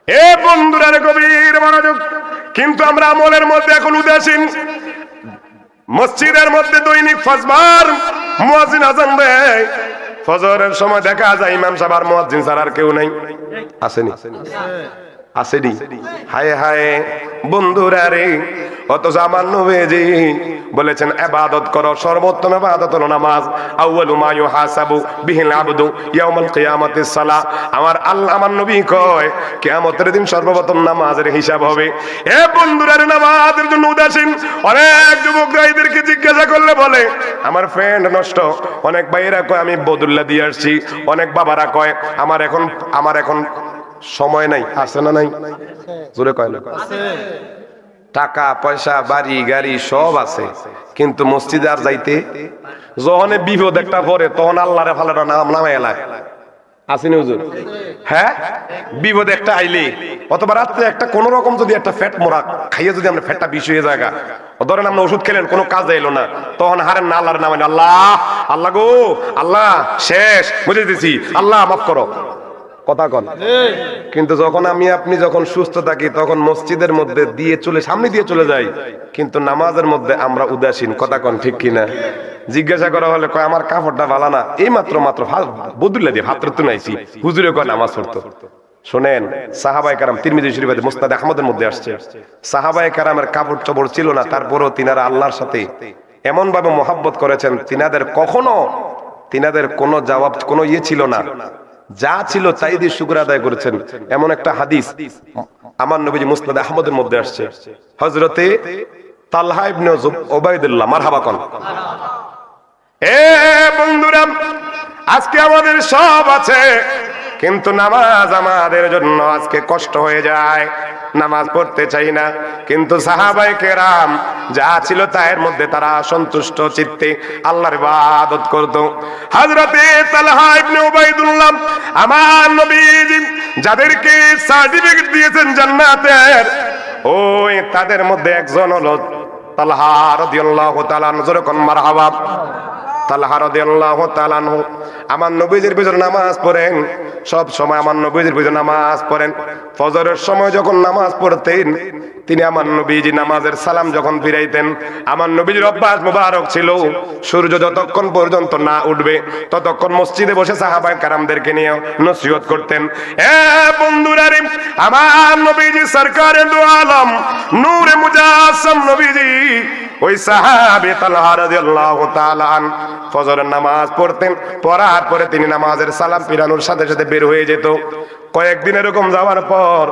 এ বন্ধুরা রে, গভীর মনোযোগ। কিন্তু আমরা আমলের মধ্যে এখন উদাসীন। মসজিদের মধ্যে দৈনিক 5 বার মুয়াজ্জিন আযান দেয়। ফজরের সময় দেখা যায় ইমাম সাহেব আর মুয়াজ্জিন ছাড়া আর কেউ নাই। আসেনি? আসেনি? হায় হায় বন্ধুরা রে, অথচ আমার নবীজি বলেছেন ইবাদত করো, সর্বোত্তম ইবাদত হলো নামাজ। আউয়ালু মা ইউহাসাবু বিহিল আবদু ইয়াউমাল কিয়ামাতিস সালাহ। আমার আল্লাহ, আমার নবী কয় কিয়ামতের দিন সর্বপ্রথম নামাজের হিসাব হবে। এ বন্ধুরা রে, নামাজের জন্য উদাসীন। অনেক যুবকরা এদেরকে জিজ্ঞাসা করলে বলে আমার ফ্রেন্ড নষ্ট। অনেক ভাইয়েরা কয় আমি বদুল্লাহ দিয়ে আসছি। অনেক বাবারা কয় আমার এখন সময় নাই। আছে না নাই? জোরে কয় না? টাকা পয়সা বাড়ি গাড়ি সব আছে, কিন্তু মসজিদে আর যাইতে যখন বিপদ একটা পড়ে তখন আল্লাহরে ফালাটা নাম নামে এলায়। আসেনি হুজুর? হ্যাঁ, বিপদ একটা আইলে অথবা রাত্রে একটা কোন রকম যদি একটা ফ্যাট মোড়া খাইয়ে যদি আমরা ফ্যাটটা বিষ হয়ে যায়, ধরেন আমরা ওষুধ খেলেন কোনো কাজ এলো না, তখন হারেন না আল্লাহর নামে, আল্লাহ আল্লাহ গো আল্লাহ শেষ বুঝে দিছি, আল্লাহ মাফ করো। কথা কন। কিন্তু যখন আমি আপনি যখন সুস্থ থাকি তখন মসজিদের মধ্যে সামনে দিয়ে চলে যাই, কিন্তু নামাজের মধ্যে আমরা উদাসীন। কথা কন ঠিক কিনা? জিজ্ঞাসা করা হলে কয় আমার কাপড়টা ভালো না, এই মাত্র বদুল্লা দিয়ে ভাত তুনাইছি, হুজুরে কয় নামাজ পড়তো। শোনেন, সাহাবায়ে কেরাম, তিরমিজি শরীফে মুসনাদ আহমদের মধ্যে আসছে, সাহাবায়ে কেরামের কাপড় চোপড় ছিল না, তারপরেও তিনারা আল্লাহর সাথে এমন ভাবে মোহাব্বত করেছেন, তিনাদের কোনো জবাব কোনো ছিল না, যা ছিল তাই দিয়ে শুকর আদায় করেছেন। এমন একটা হাদিস আমার নবীজি মুসনাদ আহমদের মধ্যে আসছে, হযরতে তালহা ইবনে উবাইদুল্লাহ, মারহাবা কোন। এ বন্ধুরা, আজকে আমাদের সব আছে, কিন্তু নামাজ আমাদের জন্য আজকে কষ্ট হয়ে যায়, নামাজ পড়তে চাই না। কিন্তু সাহাবায়ে কেরাম যা ছিল তার মধ্যে তারা সন্তুষ্ট চিত্তে আল্লাহর ইবাদত করত। হযরতে তালহা ইবনে উবাইদুল্লাহ, আমার নবীজি যাদেরকে সার্টিফিকেট দিয়েছেন জান্নাতের, ওই তাদের মধ্যে একজন হলো তালহা রাদিয়াল্লাহু তাআলা আনহু। যখন মারহাবা। তালহা রাদিয়াল্লাহু তাআলা আনহু আমার নবীজির পিছনে নামাজ পড়েন, সব সময় আমার নবীজির পিছনে নামাজ পড়েন। ফজরের সময় যখন নামাজ পড়তেন, তিনি আমার নবীজি নামাজের সালাম যখন ফিরাইতেন, আমার নবীজির অভ্যাস মুবারক ছিল সূর্য যতক্ষণ পর্যন্ত না উঠবে ততক্ষণ মসজিদে বসে সাহাবায়ে কেরামদেরকে নিয়ে নসিহত করতেন। এ বন্ধুরা রে, আমার নবীজি সরকারে দু আলম নূরে মুজাসসাম নবীজি ওই সাহাবী তালহা রাদিয়াল্লাহু তাআলা আন ফজরের নামাজ পড়তেন, পড়ার পরে তিনি নামাজের সালাম ফিরানোর সাথে সাথে বের হয়ে যেত। কয়েকদিন এরকম যাওয়ার পর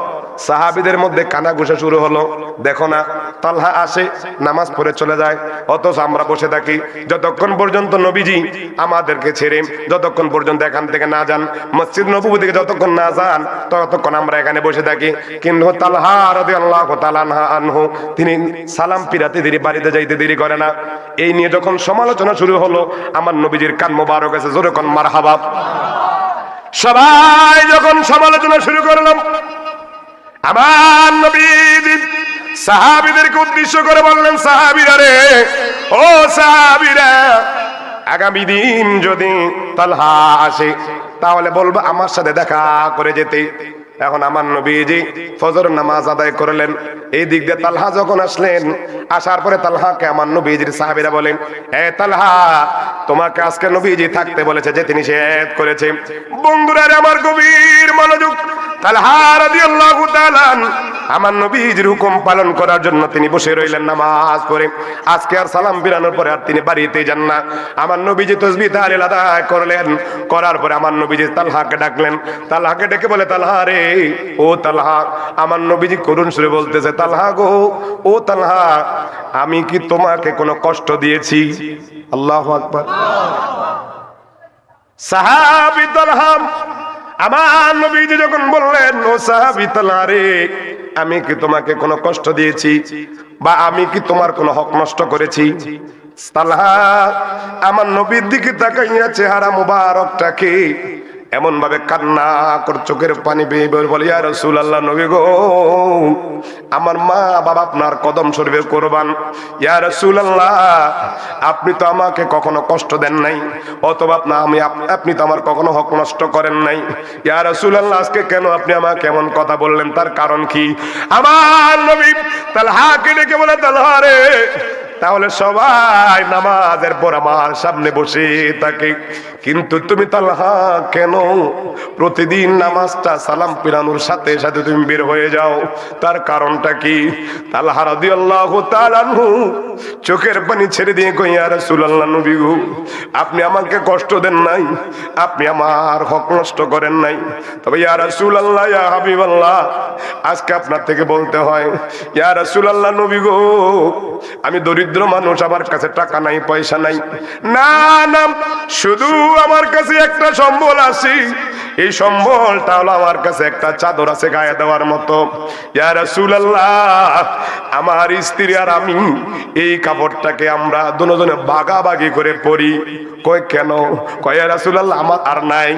সাহাবীদের মধ্যে কানাঘুষা শুরু হলো, দেখো না তালহা আসে নামাজ পড়ে চলে যায়, অথচ আমরা বসে থাকি যতক্ষণ পর্যন্ত নবীজি আমাদেরকে ছেড়ে যতক্ষণ পর্যন্ত এখান থেকে না যান, মসজিদ নববী থেকে যতক্ষণ না যান ততক্ষণ আমরা এখানে বসে থাকি। কিন্তু তালহা রাদিয়াল্লাহু তাআলা আনহু তিনি সালাম ফিরাতে দেরি, বাড়িতে যাইতে দেরি করে না। এই নিয়ে যখন সমালোচনা শুরু হলো, আমার নবীজির কান মোবারক আছে, জোরে কোন মারহাবা। সবাই যখন সমালোচনা শুরু করলাম, আমার নবীজি সাহাবীদেরকে উদ্দেশ্য করে বললেন, সাহাবীরা রে, ও সাহাবীরা, আগামী দিন যদি তালহা আসে তাহলে বলবো আমার সাথে দেখা করে যেতে। এখন আমার নবীজি ফজর নামাজ আদায় করলেন, এই দিক দিয়ে তালহা যখন আসলেন, আসার পরে তালহাকে আমার নবীজির সাহাবীরা বলেন, হে তালহা, তোমাকে আজকে নবীজি থাকতে বলেছে, যে তিনি নিষেধ করেছে। বন্ধুরা আমার গভীর মনোযোগ, তালহা রাদিয়াল্লাহু তাআলা আমার নবীজির হুকুম পালন করার জন্য তিনি বসে রইলেন নামাজ পড়ে। আজকে আর সালাম ফিরানোর পরে আর তিনি বাড়িতে যান না। আমার নবীজি তাসবিহ তাহলিল আদায় করলেন, করার পরে আমার নবীজি তালহাকে ডাকলেন। তালহাকে ডেকে বলে, তালহা রে, ও তালহা, আমার নবীজি করুণ সুরে বলতেছে, তালহা গো, ও তালহা, আমি কি তোমাকে কোনো কষ্ট দিয়েছি? আল্লাহু আকবার। সাহাবী তালহা আমার নবীজি যখন বললেন, ও সাহাবী তালহা রে, আমি কি তোমাকে কোনো কষ্ট দিয়েছি বা আমি কি তোমার কোনো হক নষ্ট করেছি? তালহা আমার নবীর দিকে তাকাইয়া চেহারা মুবারকটাকে এমন ভাবে কান্না করে চোখের পানি বেয়ে বের বলে, ইয়া রাসূলুল্লাহ, নবী গো, আমার মা বাবা আপনার কদম শরীফে কুরবান। ইয়া রাসূলুল্লাহ, আপনি তো আমাকে কখনো কষ্ট দেন নাই, অথবা আপনি তো আমার কখনো হক নষ্ট করেন নাই। ইয়া রাসূলুল্লাহ, আজকে কেন আপনি আমাকে এমন কথা বললেন, তার কারণ কি? আমার নবী তালহাকে ডেকে বলে, তালহা রে, তাহলে সবাই নামাজের পর আমার সামনে বসে থাকে, কিন্তু তুমি তালহা কেন প্রতিদিন নামাজটা সালাম ফিরানোর সাথে সাথে তুমি বের হয়ে যাও? তার কারণটা কি? তালহা রাদিয়াল্লাহু তাআলা আনহু চোখের পানি ছেড়ে দিয়ে কই, ইয়া রাসূলুল্লাহ, নবী গো, আপনি আমাকে কষ্ট দেন নাই, আপনি আমার হক নষ্ট করেন নাই, তবে ইয়া রাসূলুল্লাহ, ইয়া হাবিবাল্লাহ, আজকে আপনার থেকে বলতে হয়, ইয়া রাসূলুল্লাহ, নবী গো, আমি দরিদ্র মানুষ, আমার কাছে টাকা নাই, পয়সা নাই, না না, শুধু আমার কাছে একটা সম্বল আছে, এই সম্বলটা হলো আমার কাছে একটা চাদর আছে গায়ে দেওয়ার মতো। ইয়া রাসূলুল্লাহ, আমার স্ত্রী আর আমি এই কাপড়টাকে আমরা দুজনে ভাগাভাগি করে পরি। কয় কেন? কয় ইয়া রাসূলুল্লাহ, আমার আর নাই।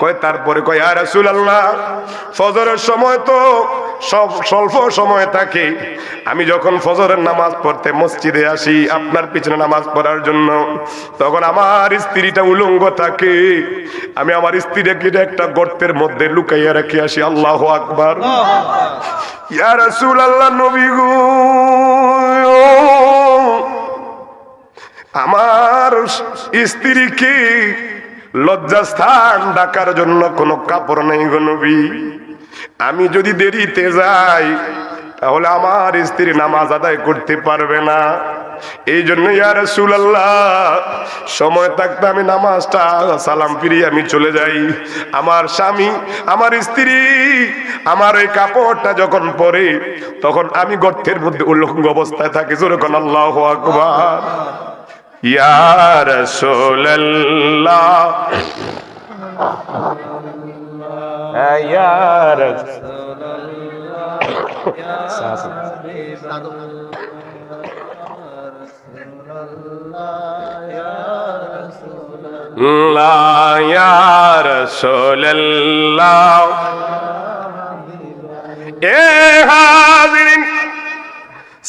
কয় তারপরে? কয় ইয়া রাসূলুল্লাহ, ফজরের সময় তো সব স্বল্প সময় থাকে, আমি যখন ফজরের নামাজ পড়তে মসজিদে আসি আপনার পিছনে নামাজ পড়ার জন্য, তখন আমার স্ত্রীটা উলঙ্গ থাকে, আমি আমার স্ত্রীকে একটা গর্তের মধ্যে লুকাইয়া রেখে আসি। আল্লাহু আকবার। ইয়া রাসূলুল্লাহ, নবী গো, আমার স্ত্রীকে লজ্জাস্থান ঢাকার জন্য কোনো কাপড় নেই গো নবী, আমি যদি দেরিতে যাই তাহলে আমার স্ত্রী নামাজ আদায় করতে পারবে না, এই জন্য ইয়া রাসূলুল্লাহ, সময় থাকতে আমি নামাজটা সালাম ফিরিয়ে আমি চলে যাই। আমার স্বামী, আমার স্ত্রী আমার এই কাপড়টা যখন পরে, তখন আমি গর্তের মধ্যে উলঙ্গ অবস্থায় থাকি। জোরে কোন আল্লাহু আকবার। ইয়া রাসূলুল্লাহ, ইয়া রাসূলুল্লাহ, এ হাজিরিন,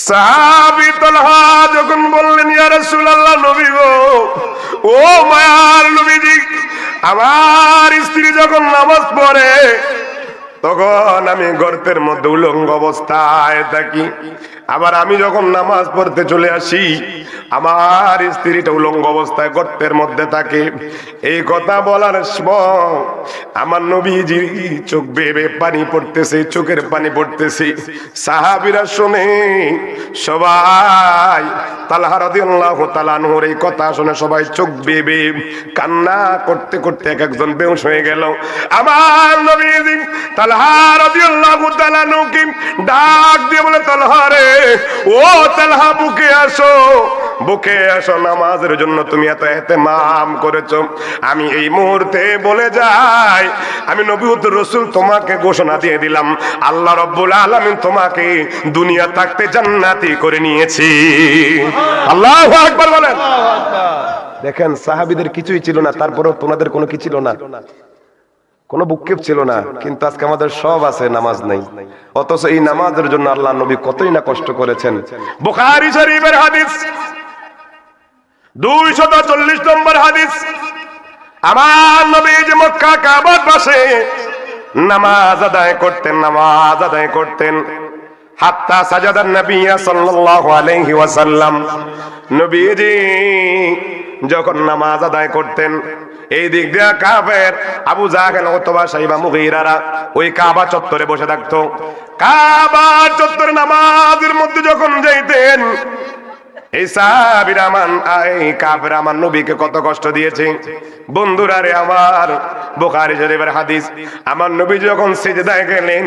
সাহাবী তালহা যখন বললেন, ইয়া রাসূলুল্লাহ, নবী গো, ও মায়ার নবীজি, আমার স্ত্রী যখন নামাজ পড়ে তখন আমি গর্তের মধ্যে উলঙ্গ অবস্থায় থাকি, আবার আমি যখন নামাজ পড়তে চলে আসি আমার স্ত্রীটা উলঙ্গ অবস্থায় গর্তের মধ্যে থাকে। এই কথা বলার সময় আমার নবীজি চোখ বেয়ে পানি পড়তেছে, চোখের পানি পড়তেছে। সাহাবীরা শুনে সবাই, তালহা রাদিয়াল্লাহু তাআলা আনহুর এই কথা শুনে সবাই চোখ বেয়ে কান্না করতে করতে এক একজন বেহুশ হয়ে গেল। আমার নবীজি তালহা রাদিয়াল্লাহু তাআলা আনহুকে ডাক দিয়ে বলে, তালহা রে, ও তালহা, বুকে আসো, বুকে আসো, নামাজের জন্য তুমি এত ইহতিমাম করেছো। আমি এই মুহূর্তে বলে যাই, আমি নবী ও রাসূল তোমাকে ঘোষণা দিয়ে দিলাম, আল্লাহ রাব্বুল আলামিন তোমাকে দুনিয়া থাকতে জান্নাতি করে নিয়েছি। আল্লাহু আকবার বলেন। দেখেন, সাহাবীদের কিছুই ছিল না, তারপরেও তোমাদের কোনো কি ছিল না, কোনো বুককেপ ছিল না, কিন্তু আজকে আমাদের সব আছে, নামাজ নাই। অথচ এই নামাজের জন্য আল্লাহ নবী কতই না কষ্ট করেছেন। বুখারী শরীফের হাদিস 240 নম্বর হাদিস, আমার নবী যে মক্কা কাবার পাশে নামাজ আদায় করতেন, হাত্তা সাজাদান নবী সাল্লাল্লাহু আলাইহি ওয়াসাল্লাম, নবীজি যখন নামাজ আদায় করতেন, এই দিক দিয়ে কাফের আবু জাহেল অথবা সাইবা মুগীরারা ওই কাবা চত্বরে বসে থাকতো। কাবা চত্বরে নামাজের মধ্যে যখন যাইতেন, এই সাহাবীরা কাফের আমার নবীকে কত কষ্ট দিয়েছে। বন্ধুরা রে আমার, বুখারী শরীফের হাদিস, আমার নবী যখন সিজদায় গেলেন,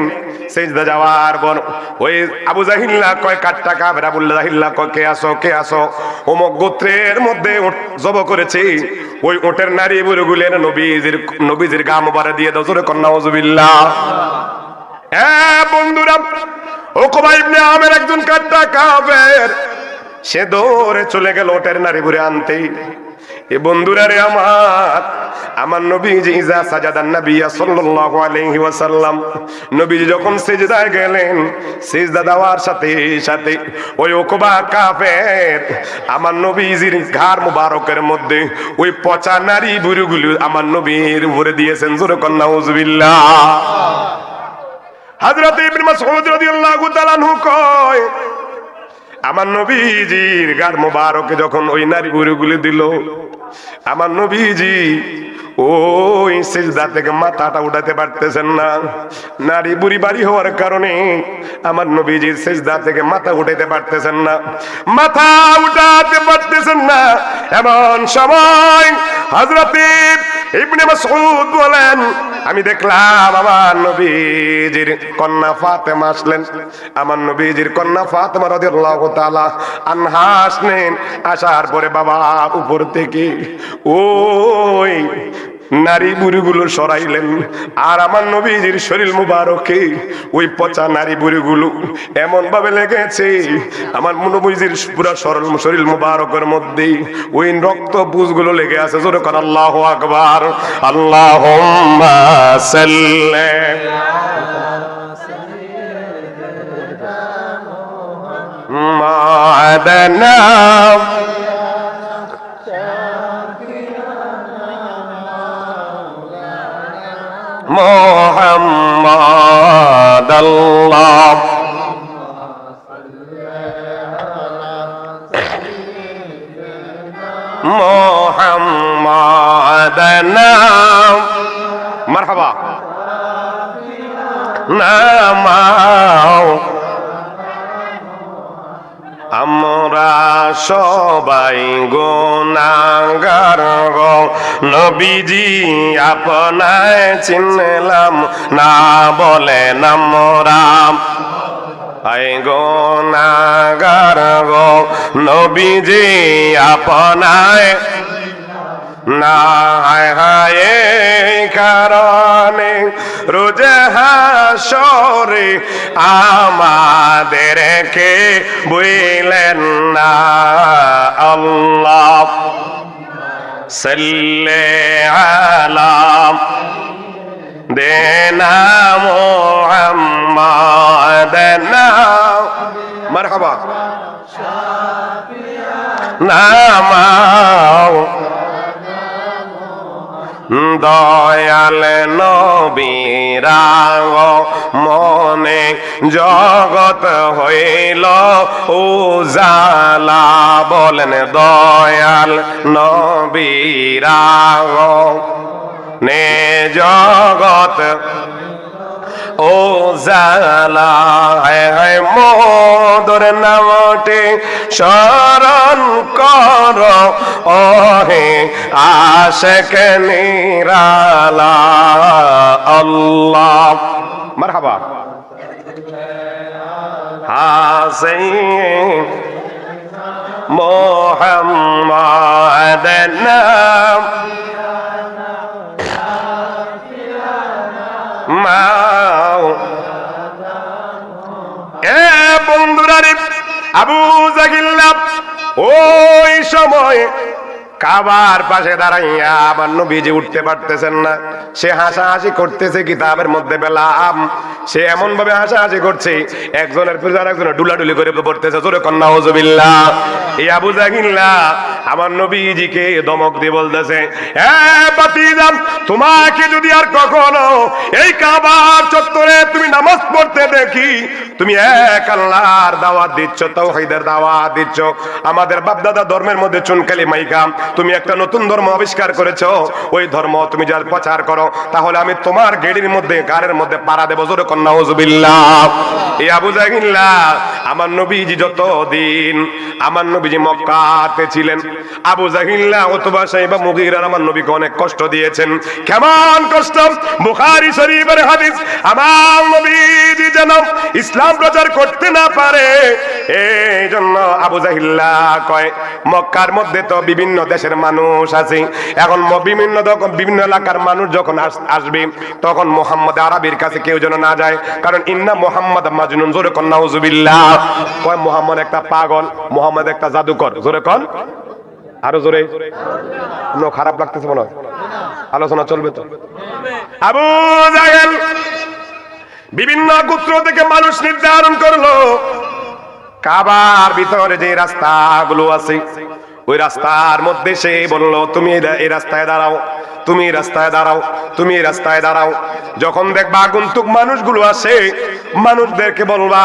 সিজদা যাওয়ার পর ওই আবু জাহিল্লা কয়, কাটটা কাফের আবু জাহিল্লা কয়, কে আসো, অমুক গোত্রের মধ্যে জব করেছে, ওই ওটের নারী বুড়োগুলের নবীজির গা মোবারক দিয়ে দাও। জোরে কন্যা নাউজুবিল্লাহ। বন্ধুরা, উকবা ইবনে আমের একজন কাটটা কাফের, সে দৌড়ে চলে গেল ওটের নারী বুড়ে আনতে। এ বন্ধুরা রে আমার নবীজি ইজা সাজাদান নবী সাল্লাল্লাহু আলাইহি ওয়াসাল্লাম, নবীজি যখন সিজদায় গেলেন, সিজদা দেওয়ার সাথে সাথে ওই উকবা কাফের আমার নবীজির ঘাড় মুবারকের মধ্যে ওই পচা নারী বুড়িগুলো আমার নবীর উপরে দিয়েছেন। জোরে কর নাউজুবিল্লাহ। হযরত ইবনে মাসউদ রাদিয়াল্লাহু তাআলা আনহু কয়, আমার নবীজির গার মোবারকে যখন ওই নারী বুড়িগুলি দিল, আমার নবীজি ওই সিজদা থেকে মাথাটা উঠাতে পারতেছেন না। নারী বুড়ি বাড়ি হওয়ার কারণে আমার নবীজির সিজদা থেকে মাথা উঠাতে পারতেছেন না, মাথা উঠাতে পারতেছেন না। এমন সময় হযরত ইবনে মাসউদ বলেন, আমি দেখলাম আমার নবীজির কন্যা ফাতেমা আসলেন। আমার নবীজির কন্যা ফাতেমা রাদিয়াল্লাহু তাআলা আনহা আসলেন। আসার পরে বাবা উপর থেকে ওই নারী বুড়িগুলো সরাইলেন, আর আমার নবীজির শরীর মুবারকে ওই পচা নারী বুড়িগুলো এমন ভাবে লেগেছে, আমার নবীজির পুরো শরীর মুবারকের মধ্যে ওই রক্ত পুঁজগুলো লেগে আছে। জোরে কর আল্লাহু আকবার। আল্লাহুম্মা সাল্লি মা'াদানা মুহাম্মাদ আল্লাহ মুহাম্মাদানা মারহাবা নামাও। আমরা সবাই গুনাহগার গো নবীজি আপনায় চিনলাম না, বলেন আমরা আই গুনাহগার গো নবীজি আপনায় না। হায় হায় কারণে রোজ হাসরে আমাদেরকে বইলেন না। আল্লাহ সাল্লি আলা দেনা মুহাম্মাদানা মারহাবা নামাও। দয়াল নবীরা মনে জগৎ হইল উজালা, বলেন দয়াল নবীরা নে জগৎ ও জালা। হায় মোদর নামটি শরণ কর ওহে আশিক নিরালা। আল্লাহ মারহাবা হাসাইন মুহাম্মাদানা বন্ধুরা রে, আবু জাহিল ওই সময় কাবার পাশে দাঁড়াইয়া আমার নবীজি উঠতে পারতেছেন না। সে হাসাহাসি করতেছে কিতাবের মধ্যে পেলাম, সে এমন ভাবে হাসাহাসি করছে একজনের পর আরেকজনের ডুলাডুলি করে পড়তেছে। জোরে কর নাউজুবিল্লাহ। এই আবু জাহিল আমার নবীজিকে ধমক দিয়ে বলতেছে, এ ভাতিজা, তোমাকে যদি আর কখনো এই কাবার চত্বরে তুমি নামাজ পড়তে দেখি, তুমি এক আল্লাহর দাওয়াত দিচ্ছ, তাওহীদের দাওয়াত দিচ্ছ, আমাদের বাপদাদা ধর্মের মধ্যে চুনকালি মাইকা তুমি একটা নতুন ধর্ম আবিষ্কার করেছো, ওই ধর্ম তুমি যার প্রচার করো, তাহলে আমি তোমার গেড়ির মধ্যে গারের মধ্যে পাড়া দেব। জোরে কর নাউজুবিল্লাহ। এই আবু জাহিল আমার নবীজি যতদিন আমার নবীজি মক্কাতে ছিলেন, আবু জাহিল উতবা সাইবা মুগীরা আমার নবীকে অনেক কষ্ট দিয়েছেন। কেমন কষ্ট? বুখারী শরীফের হাদিস, আমার নবীজি যেন ইসলাম প্রচার করতে না পারে এই জন্য আবু জাহিল কয়, মক্কার মধ্যে তো বিভিন্ন দেশের মানুষ আছে, এখন বিভিন্ন এলাকার মানুষ যখন আসবে তখন মুহাম্মদ আরবির কাছে কেউ যেন না যায়, কারণ ইন্না মুহাম্মদ মাজনুন। জোরে কর নাউজুবিল্লাহ। কয় মুহাম্মদ একটা পাগল, মুহাম্মদ একটা জাদুকর। জোরে কর আরো জোরে, খারাপ লাগতেছে মনে হয়, আলোচনা চলবে তো। আবু জাহেল বিভিন্ন গোত্র থেকে মানুষ নির্ধারণ করলো, কাবার ভিতরে যে রাস্তাগুলো আছে ওই রাস্তার মধ্যে সে বললো, তুমি এই রাস্তায় দাঁড়াও, তুমি রাস্তায় দাঁড়াও, তুমি রাস্তায় দাঁড়াও। যখন দেখবা আগন্তুক মানুষগুলো আসে, মানুষদেরকে বলবা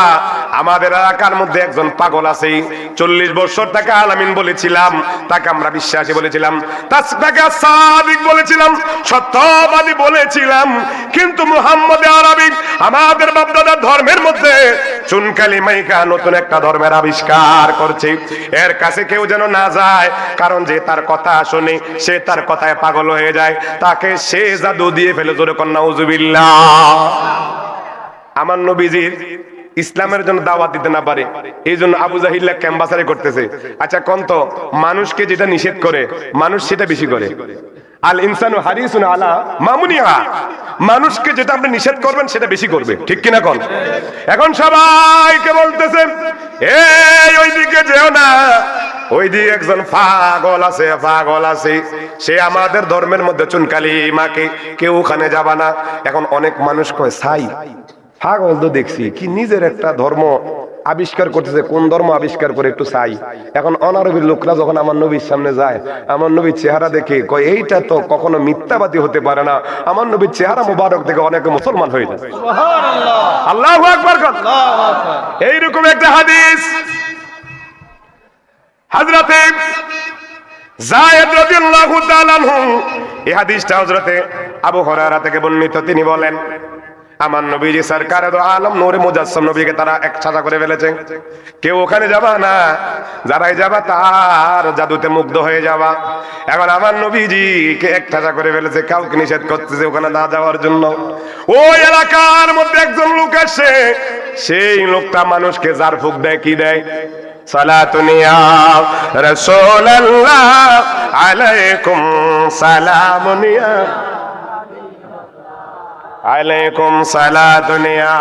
আমাদের এলাকার মধ্যে একজন পাগল আছে, 40 বছর তাকে আলামিন বলেছিলাম, তাকে আমরা বিশ্বাসী বলেছিলাম, তাকে সাদিক বলেছিলাম, সত্যবাদী বলেছিলাম, কিন্তু মুহাম্মদ আরবি আমাদের বাপদাদার ধর্মের মধ্যে চুনকালি মাইকা নতুন একটা ধর্মের আবিষ্কার করছে, এর কাছে কেউ যেন না যায়, কারণ যে তার কথা শুনে সে তার কথায় পাগল হয়ে যায়, তাকে সে জাদু দিয়ে ফেলে। জোরে কন্যা উযুবিল্লাহ। আমার নবীজির ইসলামের জন্য দাওয়াত দিতে না পারে, এই জন্য আবু জাহিল ক্যাম্পাসারে করতেছে। আচ্ছা কোন তো, মানুষকে যেটা নিষেধ করে মানুষ সেটা বেশি করে। আল ইনসানু হারিসুন আলা মামুনিহা, মানুষকে যেটা আপনি নিষেধ করবেন সেটা বেশি করবে, ঠিক কিনা কোন? এখন সবাইকে বলতেছে এই ওইদিকে যেও না, ওই দিকে একজন পাগল আছে, পাগল আছে, সে আমাদের ধর্মের মধ্যে চুনকালি মাকে, কেউ ওখানে যাবা না। এখন অনেক মানুষ কয় ছাই পাগল তো দেখছি কি নিজের একটা ধর্ম আবিষ্কার করতেছে, কোন ধর্ম আবিষ্কার করে একটু চাই। এখন অনারবির লোকরা যখন আমার নবীর সামনে যায়, আমার নবীর চেহারা দেখে কয় এইটা তো কখনো মিথ্যাবাদী হতে পারে না, আমার নবীর চেহারা মুবারক দেখে অনেকে মুসলমান হয়ে যায়। আল্লাহু আকবার। এইরকম একটা হাদিস হযরতে যায়েদ রাদিয়াল্লাহু তাআলা আনহু, এই হাদিসটা হযরতে আবু হুরায়রা থেকে বর্ণিত, তিনি বলেন আমার নবীজি সরকার দো আলম নূরে মুজাসসাম নবীকে তারা একসাথে করে ফেলেছে, কেউ ওখানে যাবা না, যারাই যাবা তার জাদুতে মুগ্ধ হয়ে যাবা। এখন আমার নবীজিকে একসাথে করে ফেলেছে, কাউকে নিষেধ করতেছে ওখানে না যাওয়ার জন্য। ওই এলাকার মধ্যে একজন লোক আসে, সেই লোকটা মানুষকে জার ফুক দেয়, কি দেয়? সালাতুন ইয়া রাসূলুল্লাহ আলাইকুম সালামুন ইয়া আলাইকুম সালাতুন ইয়া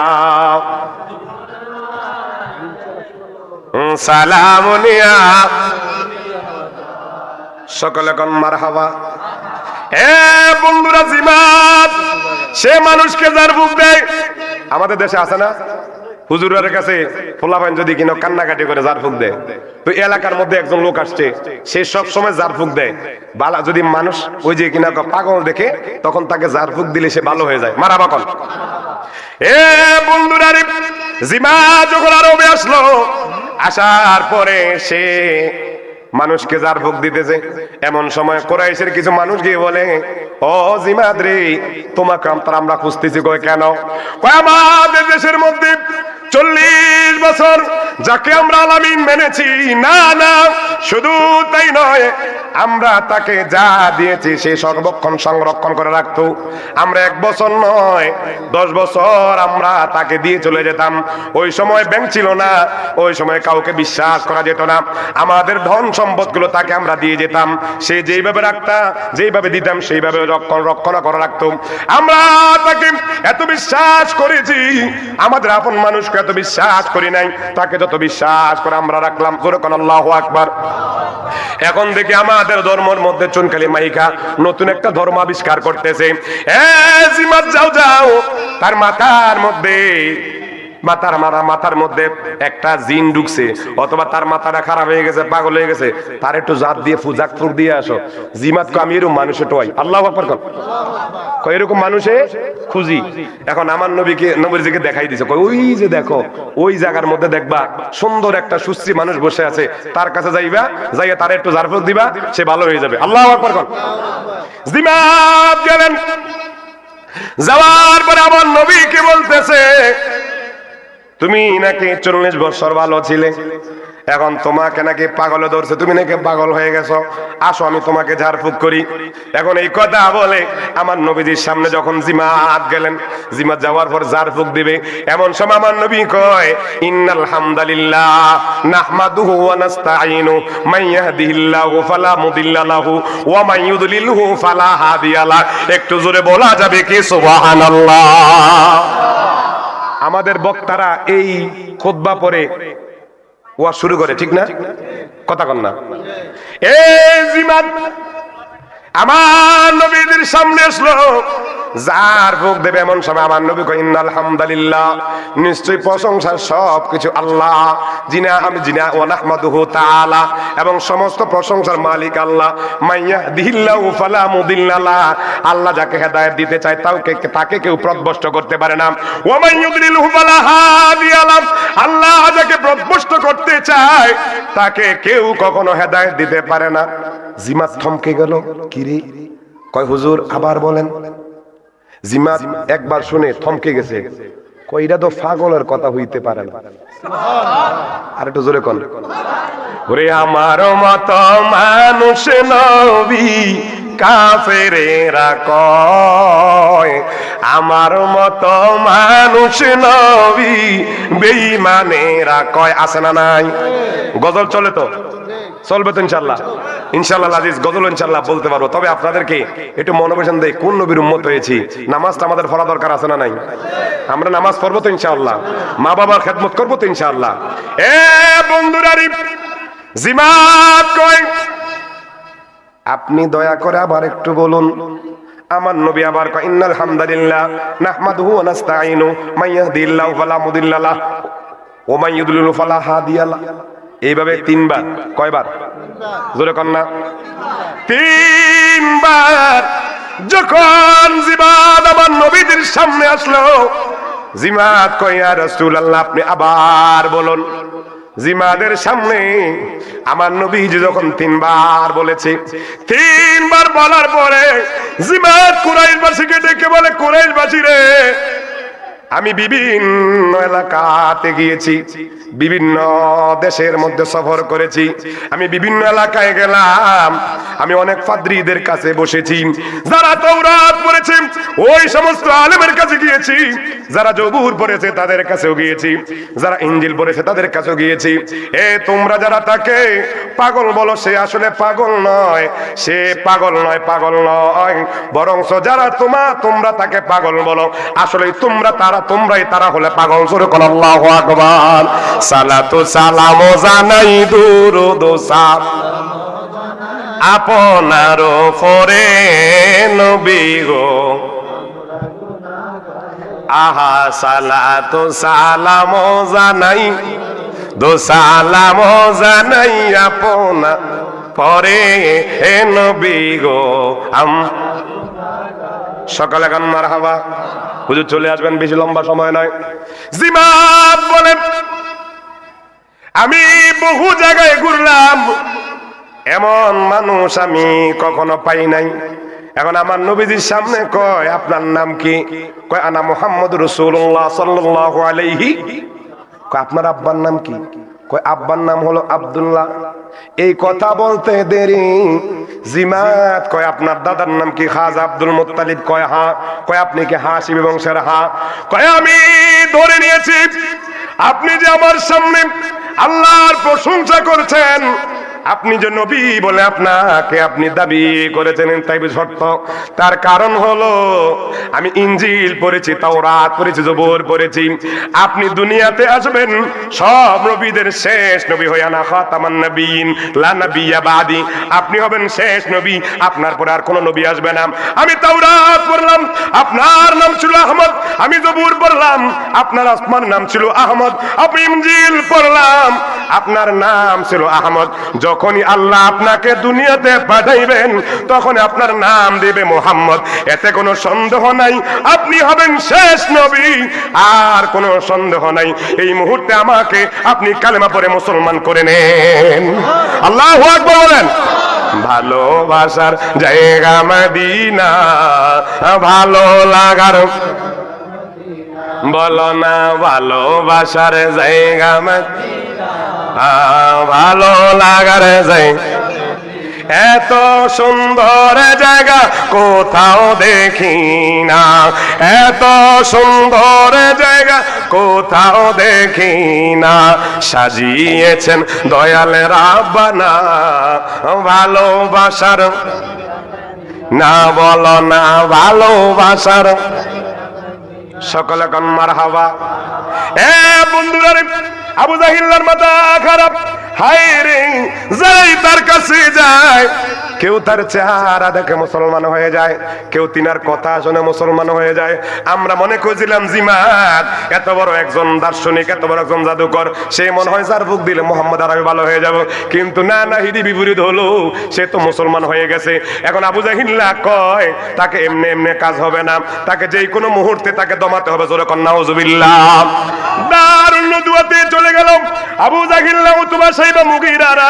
সালামুন ইয়া, সকলে কোন মারহাবা। এ বন্ধুরা, জিমাত সে মানুষকে জার ফুক দেয়। আমাদের দেশে আছে না, হুজুরের কাছে পোলাপান যদি কিনা কান্নাকাটি করে জার ফুক দেয়, তো এলাকার মধ্যে একজন লোক আসছে, সে সব সময় জার ফুক দেয়। বালা যদি মানুষ ওই যে কিনা পাগল দেখে, তখন তাকে জার ফুক দিলে সে ভালো হয়ে যায়। মারাবা কোন। এ বন্ধুরা, জিমা যখন আরবে আসলো, আসার পরে সে মানুষকে জার ফুক দিতেছে, এমন সময় কুরাইশের কিছু মানুষ গিয়ে বলে, ও জিমাদ রে, তোমাকে আমরা খুঁজতেছি। কয় কেন? কয় আমাদের দেশের মধ্যে 40 বছর যাকে আমরা আলামিন মেনেছি, না না শুধু তাই নয়, আমরা তাকে যা দিয়েছি সে সর্বক্ষণ সংরক্ষণ করে রাখতো। আমরা 1 বছর নয় 10 বছর আমরা তাকে দিয়ে চলে যেতাম। ওই সময় ব্যাংক ছিল না, ওই সময় কাউকে বিশ্বাস করা যেত না, আমাদের ধন সম্পদগুলো তাকে আমরা দিয়ে যেতাম, সে যেইভাবে রাখতা, যেইভাবে দিতাম সেইভাবে রক্ষণ করে রাখতো। আমরা তাকে এত বিশ্বাস করেছি, আমাদের আপন মানুষকে এত বিশ্বাস করি নাই, তাকে যত বিশ্বাস করে আমরা রাখলাম। আল্লাহু আকবার। এখন দেখি আমাদের ধর্মের মধ্যে চুনকালি মাইকা নতুন একটা ধর্ম আবিষ্কার করতেছে। জিমাত যাও যাও, তার মাথার মধ্যে একটা জিন ঢুকছে, অথবা তার মাথাটা খারাপ হয়ে গেছে, পাগল হয়ে গেছে, তার একটু জাত দিয়ে ফুজাক ফুক দিয়ে আসো। জিমাত কো আমি এরকম মানুষে টোয়াই। আল্লাহু আকবার কো, এরকম মানুষে খুঁজি। এখন আমার নবীজিকে দেখাই দিছে, ওই যে দেখো ওই জায়গার মধ্যে দেখবা সুন্দর একটা সুশ্রী মানুষ বসে আছে, তার কাছে যাইবা, যাইয়া তার একটু জার ফুক দিবা, সে ভালো হয়ে যাবে। আল্লাহু আকবার কো। জিমাত গেলেন, যাওয়ার পরে আমার নবীকে বলতেছে, তুমি নাকি 40 বছর ভালো ছিলে, এখন তোমাকে নাকি পাগলে ধরছে, তুমি নাকি পাগল হয়ে গেছো, আসো আমি তোমাকে ঝাড়ফুঁক করি। এখন এই কথা বলে আমার নবীজির সামনে যখন জিমাত গেলেন, জিমাত যাওয়ার পর ঝাড়ফুঁক দিবে, এমন সময় আমার নবী কয়, ইন্নাল হামদালিল্লাহ নাহমাদুহু ওয়া নাস্তাঈনু মান ইয়াহদিহিল্লাহু ফালা মুদিল্লা লাহু ওয়া মান ইউদ্লিলহু ফালা হাদিয়া লাহু। একটু জোরে বলা যাবে কি সুবহানাল্লাহ? আমাদের বক্তারা এই খুতবা পরে ওয়াজ শুরু করে, ঠিক না? কথা কন না। এই জিমাত আমার নবীদের সামনে আসলো, যার ভোগ দেবে এমন সময় আমার নবী কই ইন্নাল হামদুলিল্লাহ, নিশ্চয়ই প্রশংসা সবকিছু আল্লাহ, জিনা ওয়া নাহমাদুহু তাআলা, এবং সমস্ত প্রশংসার মালিক আল্লাহ। মাইয়াহদিহিল্লাহু ফালা মুদিল্লা লাহ, আল্লাহ যাকে হেদায়েত দিতে চায় তাকে কেউ পথভ্রষ্ট করতে পারে না। ওয়া মান ইউদ্লিলহু ফালা হাদিয়া লাহ, আল্লাহ যাকে পথভ্রষ্ট করতে চায় তাকে কেউ কখনো হেদায়েত দিতে পারে না। জিমাত থমকে গেল। কিরে কয় হুজুর আবার বলেন। জিমাত একবার শুনে থমকে গেছে, কয় এটা তো পাগলের কথা হইতে পারে না। আর একটু জোরে কোন, ওরে আমার মত মানুষ নবী কাফেরেরা কয়, আমার মত মানুষ নবী বেঈমানেরা কয়। আছে না নাই? গজল চলে তো, চলবে তো ইনশাআল্লাহ। ইনশাআল্লাহ আজিজ গজল ইনশাআল্লাহ বলতে পারবো। তবে আপনাদেরকে একটু মনোবেশন দেই, কোন নবীর উম্মত হয়েছি। নামাজটা আমাদের পড়া দরকার আছে না নাই? আমরা নামাজ পড়বো তো ইনশাআল্লাহ, মা বাবার খেদমত করবো তো ইনশাআল্লাহ। এ বন্ধুরা, জিমাত কয় আপনি দয়া করে আবার একটু বলুন। আমার নবী আবার কয় ইন্নাল হামদুলিল্লাহ নাহমাদুহু ওয়া নাস্তাঈনু মাইয়াহদিল্লাহু ফালা মুদিল্লা লাহ ওয়া মান ইউদ্লিলহু ফালা হাদিয়া লাহ। এইভাবে তিনবার। কয়বার? জোরে কন না। তিনবার। যখন জিমাত আমার নবীদের সামনে আসলো, জিমাত কয় ইয়া রাসূলুল্লাহ আপনি আবার বলুন। জিমাদের সামনে আমার নবীজি যখন তিনবার বলেছে, তিনবার বলার পরে জিমাত কুরাইশবাসীকে ডেকে বলে, কুরাইশবাসী রে, আমি বিভিন্ন এলাকাতে গিয়েছি, বিভিন্ন দেশের মধ্যে সফর করেছি, আমি বিভিন্ন এলাকায় গেলাম, আমি অনেক পাদ্রীদের কাছে বসেছি, যারা তাওরাত পড়েছে ওই সমস্ত আলেমের কাছে গিয়েছি, যারা জবুর পড়েছে তাদের কাছেও গিয়েছি, যারা ইনজিল পড়েছে তাদের কাছেও গিয়েছি। এ তোমরা যারা তাকে পাগল বলো, সে আসলে পাগল নয়, সে পাগল নয়, পাগল নয়, বরংস যারা তোমরা তাকে পাগল বলো, আসলে তোমরাই তারা হলে পাগল। জোরে কোন আল্লাহু আকবার। সালাতু সালাম জানাই দুরুদ সালাম আপনার উপরে নবী গো, আহা সালাতু সালাম জানাই দো সালাম জানাই আপনার পরে নবী গো। সকালে গান মারহাবা। হুজুর চলে আসবেন, বেশি লম্বা সময় নয়। জিমাত বলেন আমি বহু জায়গায় ঘুরলাম, এমন মানুষ আমি কখনো পাই নাই। এখন আমার নবীজির সামনে কয় আপনার নাম কি? কয় আনা মুহাম্মদুর রাসূলুল্লাহ সাল্লাল্লাহু আলাইহি। কয় আপনার আব্বার নাম কি? কয় আব্বার নাম হলো আব্দুল্লাহ। এই কথা বলতে দেরি জিমাত কয় আপনার দাদার নাম কি? খাজা আব্দুল মুত্তালিব। কয় হ্যাঁ। কয় আপনি কি হাশিমি বংশের? হ্যাঁ। কয় আমি ধরে নিয়েছি আপনি যে আমার সামনে আল্লাহর প্রশংসা করছেন, আপনি যে নবী বলে আপনাকে আপনি দাবি করেছেন, তাই সত্য। তার কারণ হলো আমি ইনজিল পড়েছি, তাওরাত পড়েছি, জবুর পড়েছি। আপনি দুনিয়াতে আসবেন সব নবীদের শেষ নবী হইয়া, না খাতামান নবীন লা নবিয়্যা বাদি, আপনি হবেন শেষ নবী, আপনার পরে আর কোন নবী আসবে না। আমি তাওরাত পড়লাম, আপনার নাম ছিল আহমদ। আমি জবুর পড়লাম, আপনার আসমান নাম ছিল আহমদ। আপনি ইনজিল পড়লাম, আপনার নাম ছিল আহমদ। যখনই আল্লাহ আপনাকে দুনিয়াতে পাঠাইবেন তখন আপনার নাম দিবে মুহাম্মদ। এতে কোনো সন্দেহ নাই আপনি হবেন শেষ নবী, আর কোনো সন্দেহ নাই। এই মুহূর্তে আমাকে আপনি কালেমা পড়ে মুসলমান করে নেন। আল্লাহু আকবার বলেন। ভালোবাসার জায়গা মদিনা, ভালো লাগার বলো না, ভালোবাসার জায়গা মদিনা, ভালো লাগার জায়গা। এত সুন্দর জায়গা কোথাও দেখি না, এত সুন্দর জায়গা কোথাও দেখি না, সাজিয়েছেন দয়াল রাব্বানা ভালোবাসার না, বলো না ভালোবাসার। সকলে কোন মারহাবা। এ বন্ধুরা, আবু জাহিলের মাথা খারাপ, হায় রে, যাই তার কাছে যায় কেউ তার চেহারা দেখে মুসলমান হয়ে যায়, কেউ তিনার কথা শুনে মুসলমান হয়ে যায়। আমরা মনে করছিলাম জিমাত এত বড় একজন দার্শনিক, এত বড় একজন জাদুকর, সে মনে হয় যার বুক দিলে মোহাম্মদ আরবি ভালো হয়ে যাব, কিন্তু না না, হিদি বিপরীত হলো, সে তো মুসলমান হয়ে গেছে। এখন আবু জাহিল্লা কয় তাকে এমনি এমনি কাজ হবে না, তাকে যেই কোনো মুহূর্তে তাকে দমাতে হবে। জোরে কন্যা নাউজুবিল্লাহ। দারুন নদুয়াতে চলে গেল আবু জাহিল্লা, উতবা সাইবা মুগীরারা,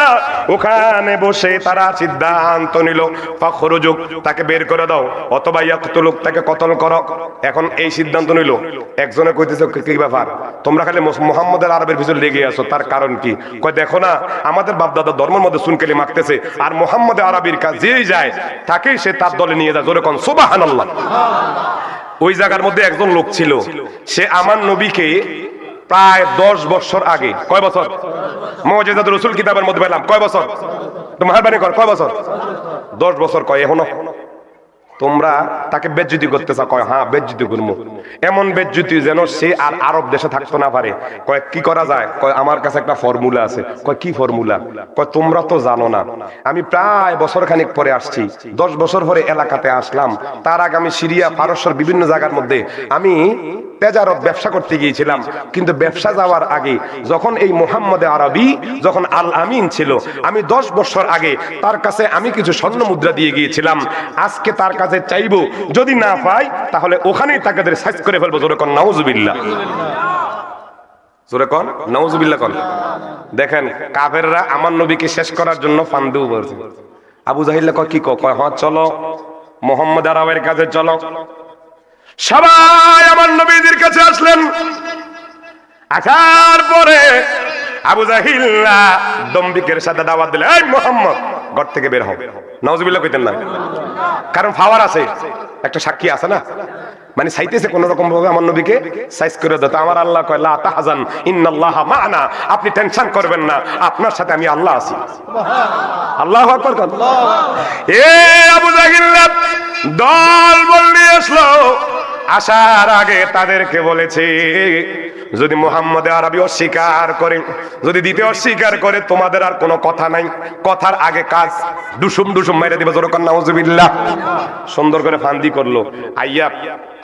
ওখানে বসে তারা সিদ্ধান্ত নিল ফাখরুজুক, তাকে বের করে দাও, অথবা ইয়াকতুলুক, তাকে কতল করো। এখন এই সিদ্ধান্ত নিল। একজনে কইতেছে কি ব্যাপার, তোমরা খালি মুহাম্মদের আরবের ভিতর লেগে আছো, তার কারণ কি? কয় দেখো না, আমাদের বাপ দাদা ধর্মের মধ্যে সুনকেলি মাখতেছে, আর মুহাম্মদ আরবির কাছে যেই যায় তাকেই সে তার দলে নিয়ে যায়। জোরে কোন সুবহানাল্লাহ। ওই জায়গার মধ্যে একজন লোক ছিল, সে আমার নবীকে প্রায় 10 বছর আগে, কয় বছর? মুজিজাতুর রাসূল কিতাবের মধ্যে পেলাম, কয় বছর? তো মেহরবানি কর, কয় বছর? 10 বছর। কয় এখনো তোমরা তাকে বেজ্জতি করতেছ? কয় হ্যাঁ বেজ্জতি করবো। এমন বেজ্জতি যেন সে আর আরব দেশে থাকতো না পারে। কয় কি করা যায়? কয় আমার কাছে একটা ফর্মুলা আছে। কয় কি ফর্মুলা? কয় তোমরা তো জানো না, আমি প্রায় বছর খানিক পরে আসছি, 10 বছর পরে এলাকাতে আসলাম। তার আগে আমি সিরিয়া, পারস্যের বিভিন্ন জায়গার মধ্যে আমি তেজারত ব্যবসা করতে গিয়েছিলাম, কিন্তু ব্যবসা যাওয়ার আগে যখন এই মুহাম্মদ আরবি যখন আল আমিন ছিল, আমি 10 বছর আগে তার কাছে আমি কিছু স্বর্ণ মুদ্রা দিয়ে গিয়েছিলাম। আজকে তার কাছে চাইবো, যদি না পাই তাহলে ওখানেই তাকে সাইজ করে ফেলবো। জোরে কোন নাউজুবিল্লাহ। জোরে কোন নাউজুবিল্লাহ কোন। দেখেন কাফেররা আমার নবীকে শেষ করার জন্য ফান্দু বলছে। আবু জাহিল কয় কি কয়? হ্যাঁ চলো মুহাম্মদ আরবের কাছে চলো। সবাই আমার নবীজির কাছে আসলেন। আসার পরে আবু জাহিল্লা দম্বিকের সাথে দাওয়াত দিলেন, এই মুহাম্মদ ঘর থেকে বের হও। নাউজুবিল্লাহ কইতেন না, কারণ পাওয়ার আছে, একটা সাক্ষী আছে না, মানে চাইতেছে কোন রকম ভাবে আমার নবীকে সাইজ করে দাও। আমার আল্লাহ কয় লা তাহজান ইন্নাল্লাহা মা'না, আপনি টেনশন করবেন না, আপনার সাথে আমি আল্লাহ আছি। আল্লাহু আকবার। এ আবু জাহিল্লা দল বল নিয়ে আসলো। আসার আগে তাদেরকে বলেছে, যদি মুহাম্মদ আরবি অস্বীকার করে, যদি দিতে অস্বীকার করে, তোমাদের আর কোনো কথা নাই, কথার আগে কাজ, দুসুম দুসুম মেরে দিবে। জোরে কোন নাউজুবিল্লাহ। সুন্দর করে ফান্দি করলো। আইয়া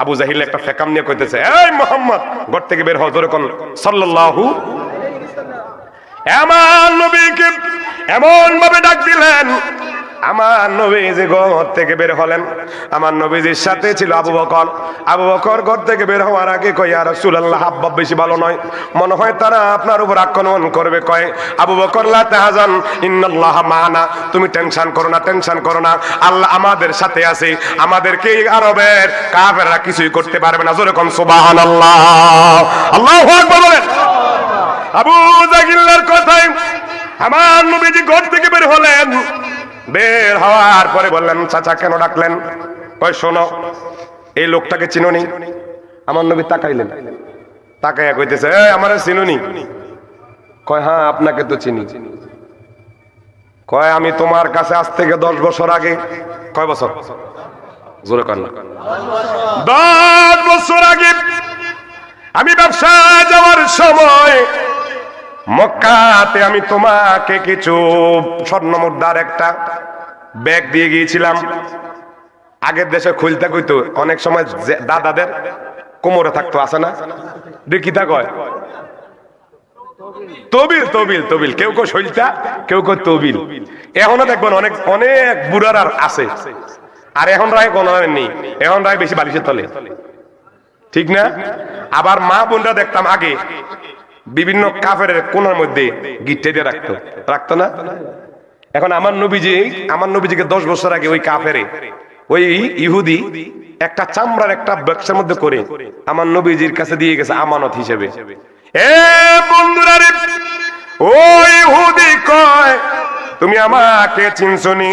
আবু জাহিল একটা ফেকাম নিয়ে কইতেছে, এই মুহাম্মদ ঘর থেকে বের হও। জোরে কোন সাল্লাল্লাহু। আমার নবীকে এমন ভাবে ডাক দিলেন, আমার নবীজি ঘর থেকে বের হলেন। আমার নবীজির সাথে ছিল আবু বকর। আবু বকর ঘর থেকে বের হওয়ার আগে কয়, ইয়া রাসূলুল্লাহ হাবভাব বেশি ভালো নয়, মনে হয় তারা আপনার উপর আক্রমণ করবে। কয় আবু বকর লা তাহজান ইন্নাল্লাহা মা'না, তুমি টেনশন করো না, টেনশন করো না, আল্লাহ আমাদের সাথে আছে, আমাদেরকে আরবের কাফেররা কিছুই করতে পারবে না। জোরে কোন সুবহানাল্লাহ। আল্লাহু আকবার বলেন। আবু জাহিলের কথায় আমার নবীজি ঘর থেকে বের হলেন। বের হওয়ার পরে বললেন, চাচা কেন ডাকলেন? কয় শোনো, এই লোকটাকে চিনোনি? আমার নবী তাকাইলেন, তাকাইয়া কইতেছে, এই আমারে চিনোনি? কয় হ্যাঁ আপনাকে তো চিনি। কয় আমি তোমার কাছে আজ থেকে 10 বছর আগে। কয় বছর? জোরে কর না। 10 বছর আগে আমি ব্যবসা যাওয়ার সময় মক্কাতে আমি তোমাকে কিছু স্বর্ণ মুদ্রার একটা ব্যাগ দিয়ে গিয়েছিলাম। আগের দেশে খুলতে কইতো, অনেক সময় দাদাদের কোমরে থাকতো, আছে না? দেখিতা কয় তবিল, তবিল, তবিল। কেউ কেউ সইলতা, কেউ কেউ তবিল। এখনো দেখবেন অনেক অনেক বুড়ার আর আছে, আর এখন রায় কোনো নেই, এখন রায় বেশি বালিশের তলে, ঠিক না? আবার মা বোনরা দেখতাম আগে বিভিন্ন কাফের কোনার মধ্যে গিট্টে দিয়ে রাখতো না? এখন আমার নবীজিকে 10 বছর আগে ওই কাফেরে, ওই ইহুদি একটা চামড়ার একটা বাক্সের মধ্যে করে আমার নবীজির কাছে দিয়ে গেছে আমানত হিসেবে। এ বন্ধুরা রে, ওই ইহুদি কয় তুমি আমাকে চিনছনি?